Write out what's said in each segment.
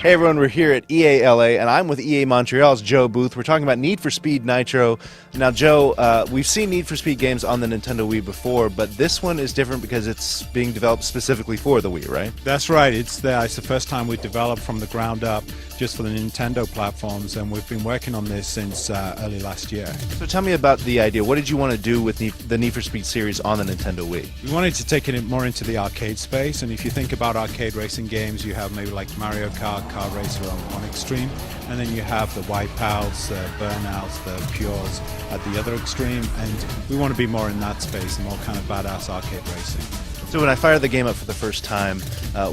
Hey everyone, we're here at EA LA, and I'm with EA Montreal's Joe Booth. We're talking about Need for Speed Nitro. Now, Joe, we've seen Need for Speed games on the Nintendo Wii before, but this one is different because it's being developed specifically for the Wii, right? That's right. It's the first time we developed from the ground up just for the Nintendo platforms, and we've been working on this since early last year. So tell me about the idea. What did you want to do with the Need for Speed series on the Nintendo Wii? We wanted to take it more into the arcade space, and if you think about arcade racing games, you have maybe like Mario Kart, Car Racer on one extreme, and then you have the Wipeouts, the Burnouts, the Pures at the other extreme, and we want to be more in that space, more kind of badass arcade racing. So when I fire the game up for the first time,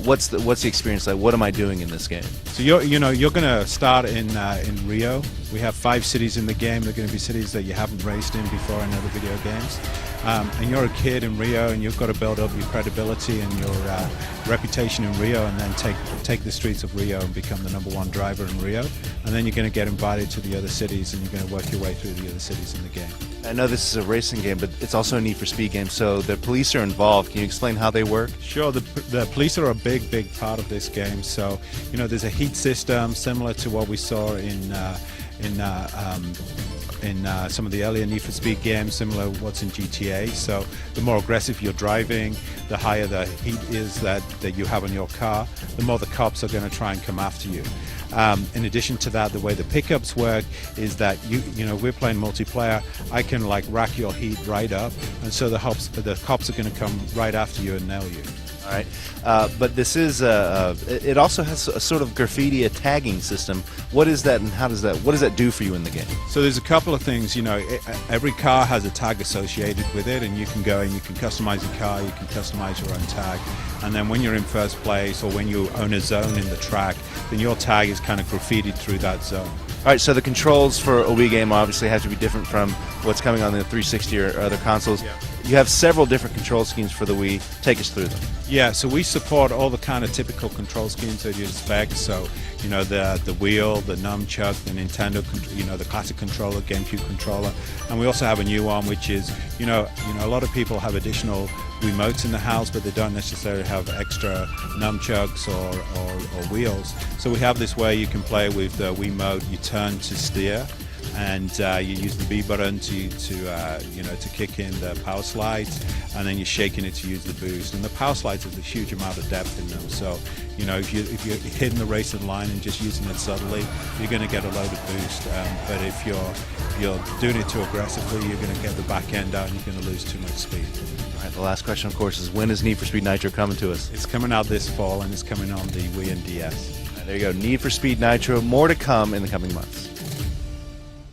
what's the experience like? What am I doing in this game? So you're going to start in Rio. We have 5 cities in the game. They're going to be cities that you haven't raced in before in other video games. And you're a kid in Rio, and you've got to build up your credibility and your reputation in Rio, and then take the streets of Rio and become the #1 driver in Rio. And then you're going to get invited to the other cities, and you're going to work your way through the other cities in the game. I know this is a racing game, but it's also a Need for Speed game, so the police are involved. Can you explain how they work? Sure. The police are a big part of this game. So, there's a heat system similar to what we saw in some of the earlier Need for Speed games, similar to what's in GTA. So the more aggressive you're driving, the higher the heat is that you have on your car, the more the cops are going to try and come after you. In addition to that, the way the pickups work is that we're playing multiplayer. I can like rack your heat right up, and so the cops are going to come right after you and nail you. All right, but this is it also has a sort of graffiti, a tagging system. What is that, and what does that do for you in the game? So there's a couple of things. Every car has a tag associated with it, and you can go and you can customize your car, you can customize your own tag, and then when you're in first place or when you own a zone in the track, then your tag is kind of graffitied through that zone. All right, so the controls for a Wii game obviously have to be different from what's coming on the 360 or other consoles. Yeah. You have several different control schemes for the Wii. Take us through them. Yeah, so we support all the kind of typical control schemes that you'd expect. So, the wheel, the nunchuck, the Nintendo, the classic controller, GameCube controller, and we also have a new one, which is, a lot of people have additional remotes in the house, but they don't necessarily have extra nunchucks or wheels. So we have this where you can play with the Wiimote. You turn to steer, and you use the B button to kick in the power slides, and then you're shaking it to use the boost. And the power slides have a huge amount of depth in them. So if you're hitting the racing line and just using it subtly, you're going to get a load of boost. But if you're doing it too aggressively, you're going to get the back end out and you're going to lose too much speed. All right, the last question, of course, is when is Need for Speed Nitro coming to us? It's coming out this fall, and it's coming on the Wii and DS. All right, there you go, Need for Speed Nitro. More to come in the coming months.